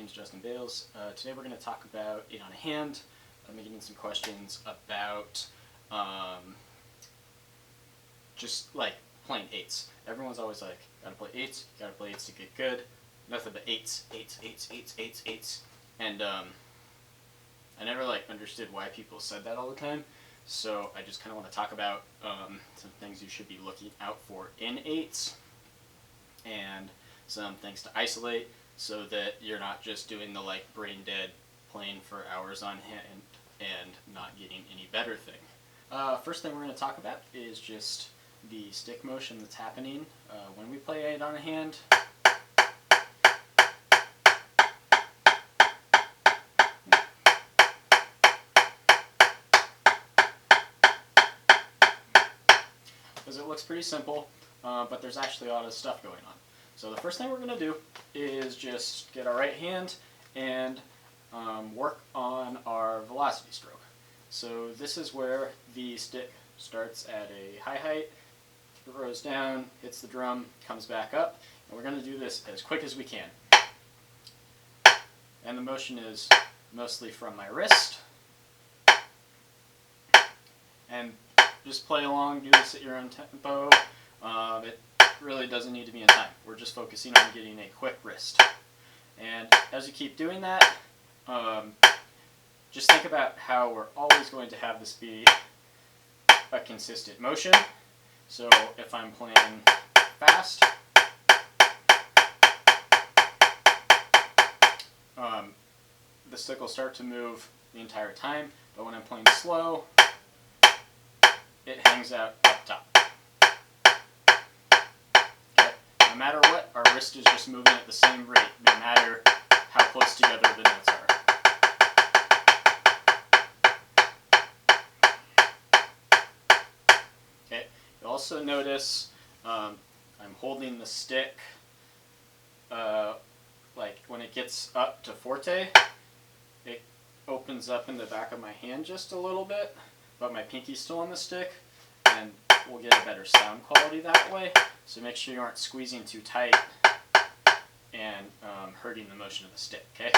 name is Justin Bales. Today we're going to talk about 8 on a hand. I'm getting some questions about just like playing 8s. Everyone's always like, gotta play 8s, gotta play 8s to get good. Nothing but 8s, 8s, 8s, 8s, 8s, 8s. And I never like understood why people said that all the time. So I just kind of want to talk about some things you should be looking out for in 8s and some things to isolate so that you're not just doing the like brain dead playing for hours on hand and not getting any better thing. First thing we're going to talk about is just the stick motion that's happening when we play 8 on a hand. Because it looks pretty simple, but there's actually a lot of stuff going on. So the first thing we're going to do is just get our right hand and work on our velocity stroke. So this is where the stick starts at a high height, throws down, hits the drum, comes back up, and we're going to do this as quick as we can. And the motion is mostly from my wrist. And just play along, do this at your own tempo. It really doesn't need to be in time. We're just focusing on getting a quick wrist. And as you keep doing that, just think about how we're always going to have this be a consistent motion. So if I'm playing fast, the stick will start to move the entire time, but when I'm playing slow, it hangs out up top. Okay? No matter what, our wrist is just moving at the same rate, no matter how close together the notes are. Okay? You'll also notice I'm holding the stick like when it gets up to forte, it opens up in the back of my hand just a little bit, but my pinky's still on the stick, and we'll get a better sound quality that way. So make sure you aren't squeezing too tight and hurting the motion of the stick, okay?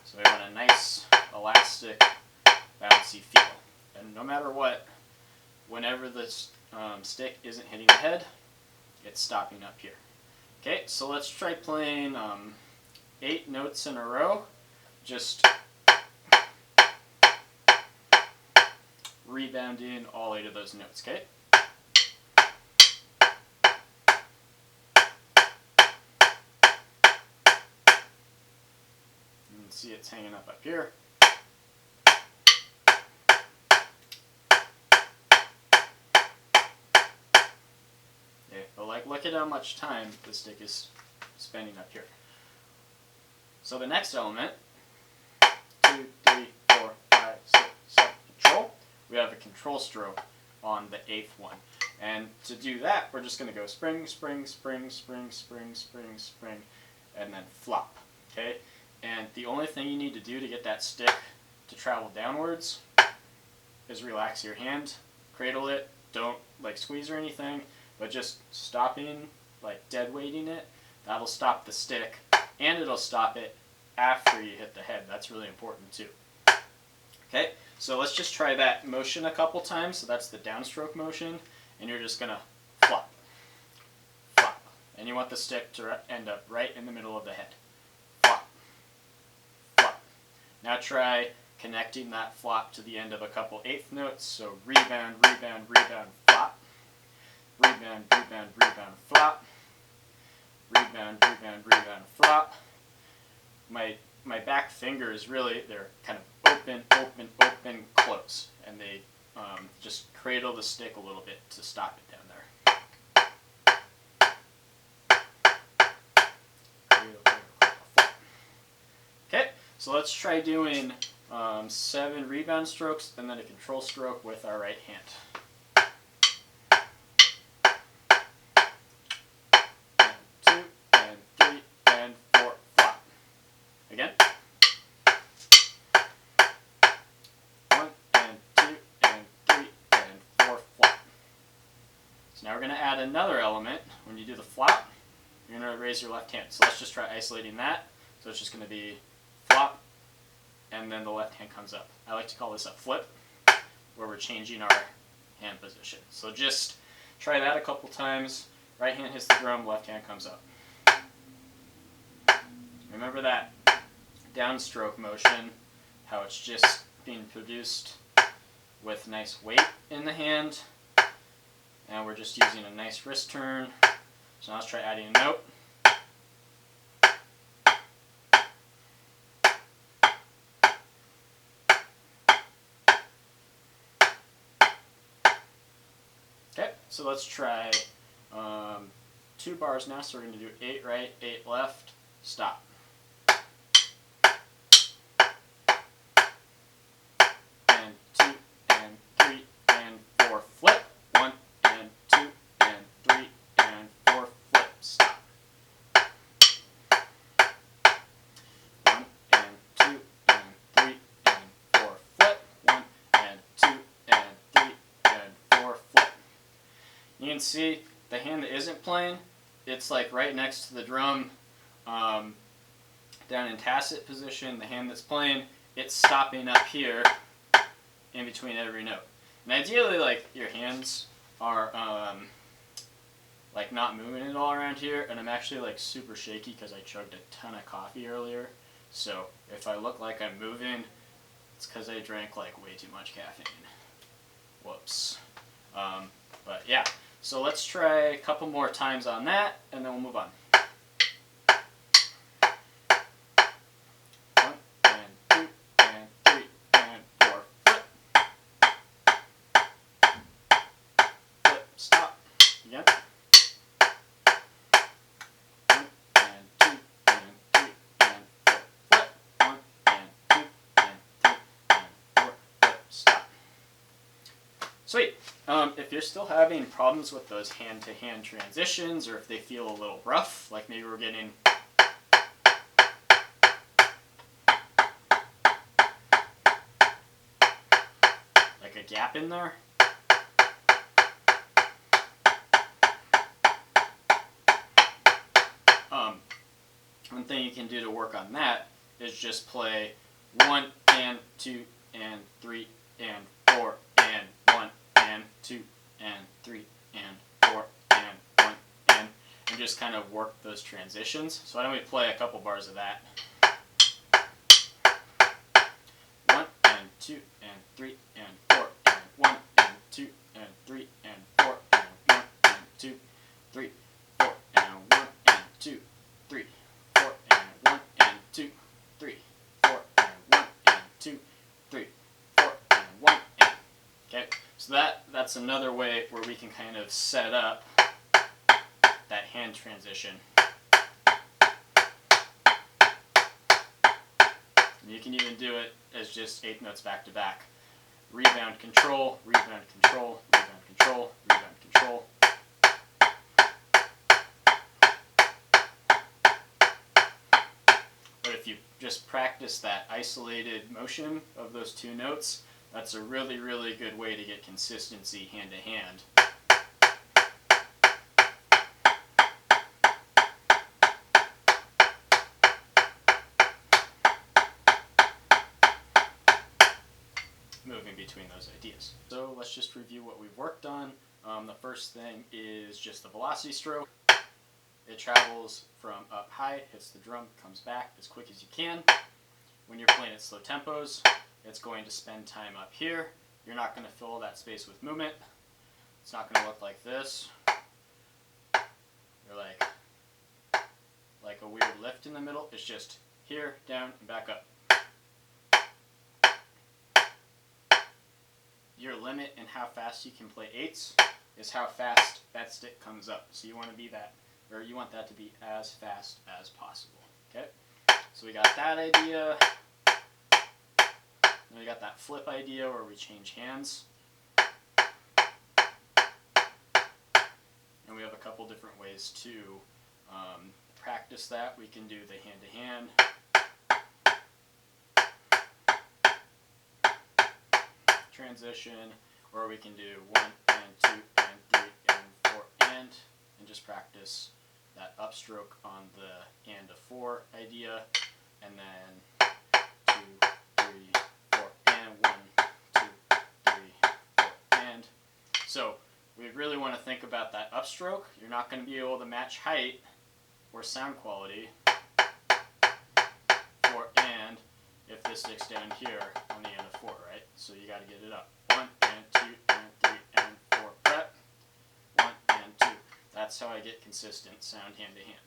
So we want a nice, elastic, bouncy feel. And no matter what, whenever this stick isn't hitting the head, it's stopping up here. Okay, so let's try playing 8 notes in a row, just rebounding all 8 of those notes, okay? You can see it's hanging up here. Okay, but like look at how much time the stick is spending up here. So the next element, 2, 3, 4, 5, 6, 7, control. We have a control stroke on the 8th one. And to do that, we're just going to go spring, spring, spring, spring, spring, spring, spring, and then flop. Okay? And the only thing you need to do to get that stick to travel downwards is relax your hand, cradle it, don't like squeeze or anything, but just stopping, like dead weighting it, that'll stop the stick, and it'll stop it after you hit the head. That's really important too. Okay, so let's just try that motion a couple times. So that's the downstroke motion, and you're just gonna flop, flop, and you want the stick to end up right in the middle of the head. Flop, flop. Now try connecting that flop to the end of a couple 8th notes. So rebound, rebound, rebound, flop, rebound, rebound, rebound, flop, rebound, rebound, rebound, flop. My back fingers really, they're kind of open, open, open, close, and they just cradle the stick a little bit to stop it down there. Okay, so let's try doing 7 rebound strokes and then a control stroke with our right hand. Again. 1 and 2 and 3 and 4, flop. So now we're going to add another element. When you do the flop, you're going to raise your left hand. So let's just try isolating that. So it's just going to be flop, and then the left hand comes up. I like to call this a flip, where we're changing our hand position. So just try that a couple times. Right hand hits the drum, left hand comes up. Remember that downstroke motion, how it's just being produced with nice weight in the hand. And we're just using a nice wrist turn. So now let's try adding a note. Okay, so let's try 2 bars now. So we're going to do 8 right, 8 left, stop. And 2, and 3, and 4, flip. 1, and 2, and 3, and 4, flip, stop. 1, and 2, and 3, and 4, flip. 1, and 2, and 3, and 4, flip. You can see the hand that isn't playing, it's like right next to the drum, down in tacit position. The hand that's playing, it's stopping up here in between every note. And ideally, like, your hands are like not moving at all around here, and I'm actually like super shaky because I chugged a ton of coffee earlier. So if I look like I'm moving, it's because I drank like way too much caffeine. Whoops. But yeah. So let's try a couple more times on that, and then we'll move on. 1, and 2, and 3, and 4, flip. Flip, stop. Again. 1, and 2, and 3, and 4, flip. 1, and 2, and 3, and 4, flip, stop. Sweet. If you're still having problems with those hand-to-hand transitions, or if they feel a little rough, like maybe we're getting like a gap in there, one thing you can do to work on that is just play 1, and 2, and 3, and 4, and 1, and 2, and 3, and 4, and 1, and just kind of work those transitions. So why don't we play a couple bars of that. 1, and 2, and 3, and 4, and 1, and 2, and 3, and 4, and 1, and 2, 3, 4, and 1, and 2, 3, 4, and 1, and 2, 3, 4, and 1, and 2, 3, 4, and 1, and okay. So that's another way where we can kind of set up that hand transition. And you can even do it as just 8 notes back to back. Rebound, control, rebound, control, rebound, control, rebound, control. But if you just practice that isolated motion of those 2 notes, that's a really, really good way to get consistency hand to hand. Moving between those ideas. So let's just review what we've worked on. The first thing is just the velocity stroke. It travels from up high, hits the drum, comes back as quick as you can. When you're playing at slow tempos, it's going to spend time up here. You're not going to fill that space with movement. It's not going to look like this. You're like a weird lift in the middle. It's just here, down, and back up. Your limit in how fast you can play 8s is how fast that stick comes up. So you want to be that, or you want that to be as fast as possible. Okay? So we got that idea. Then we got that flip idea where we change hands. And we have a couple different ways to practice that. We can do the hand-to-hand. Transition, or we can do 1, and 2, and 3, and 4, and just practice that upstroke on the and of 4 idea, and then really want to think about that upstroke. You're not going to be able to match height or sound quality for and if this stick's down here on the end of 4, right? So you got to get it up. 1 and 2 and 3 and 4 fret. 1 and 2. That's how I get consistent sound hand to hand.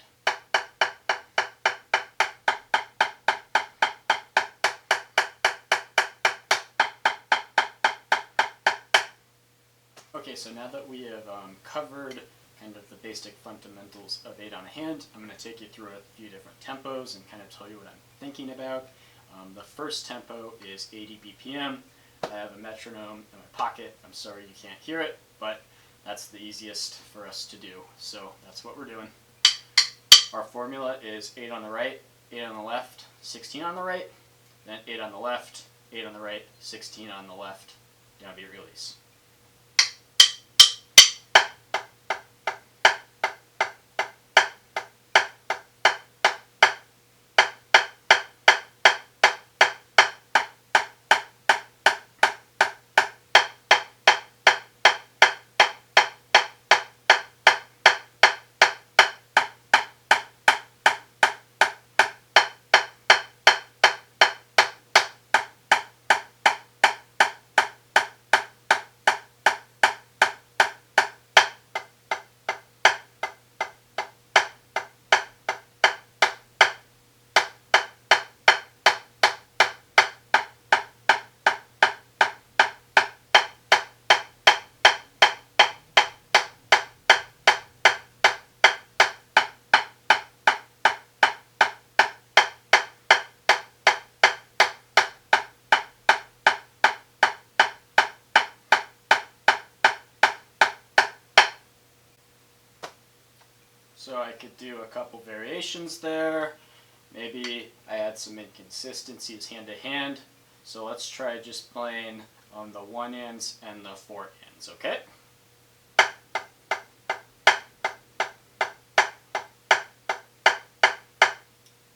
Okay, so now that we have covered kind of the basic fundamentals of 8 on a hand, I'm going to take you through a few different tempos and kind of tell you what I'm thinking about. The first tempo is 80 BPM. I have a metronome in my pocket. I'm sorry you can't hear it, but that's the easiest for us to do. So that's what we're doing. Our formula is 8 on the right, 8 on the left, 16 on the right, then 8 on the left, 8 on the right, 16 on the left, downbeat release. So I could do a couple variations there. Maybe I add some inconsistencies hand to hand. So let's try just playing on the 1 ands and the 4 ands, okay?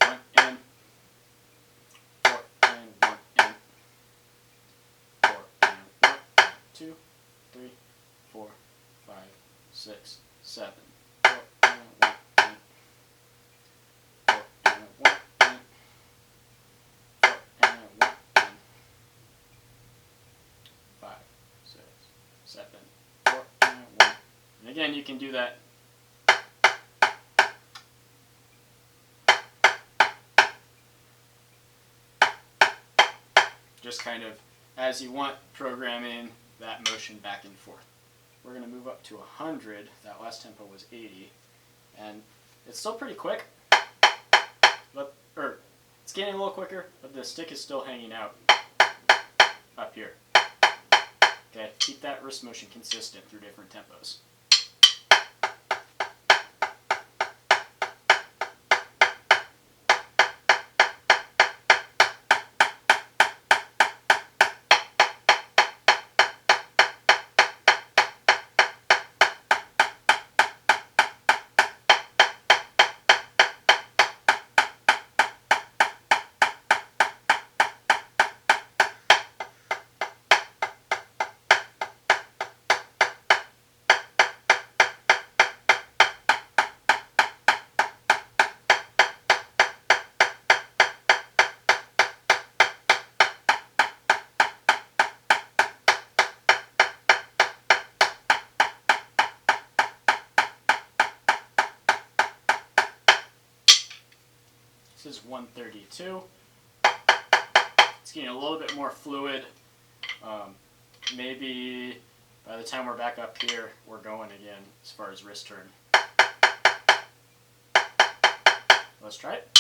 1 and, 4 and, 1 and, 4 and, 1 and, 2, 3, 4, 5, 6, 7. 4 and 1 and 4 and 1 and 4 and 1 and 5, 6, 7, 4 and 1. And again, you can do that. Just kind of as you want, programming that motion back and forth. We're going to move up to 100. That last tempo was 80. And it's still pretty quick, but it's getting a little quicker, but the stick is still hanging out up here. Okay, keep that wrist motion consistent through different tempos. This is 132. It's getting a little bit more fluid. Maybe by the time we're back up here, we're going again as far as wrist turn. Let's try it.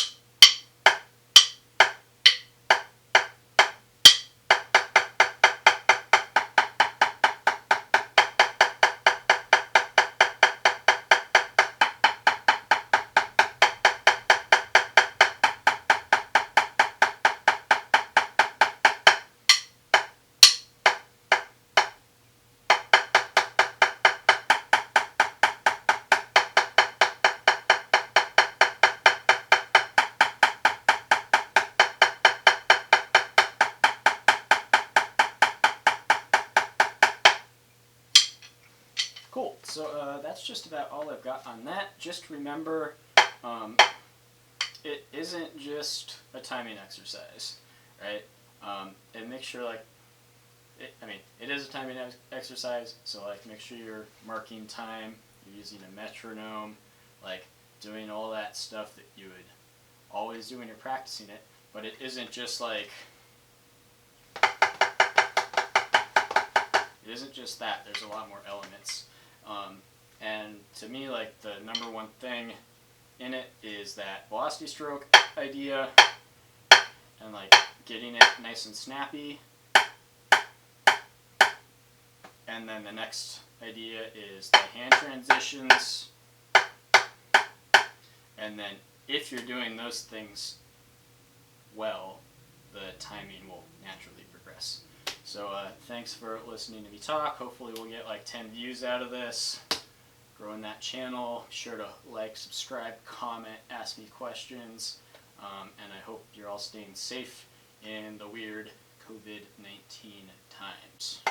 So that's just about all I've got on that. Just remember, it isn't just a timing exercise, right? And make sure, like, it is a timing exercise, so like make sure you're marking time, you're using a metronome, like doing all that stuff that you would always do when you're practicing it. But it isn't just like, it isn't just that. There's a lot more elements. And to me, like, the number one thing in it is that velocity stroke idea and like getting it nice and snappy. And then the next idea is the hand transitions. And then if you're doing those things well, the timing will naturally progress. So thanks for listening to me talk. Hopefully we'll get like 10 views out of this. Growing that channel. Be sure to like, subscribe, comment, ask me questions. And I hope you're all staying safe in the weird COVID-19 times.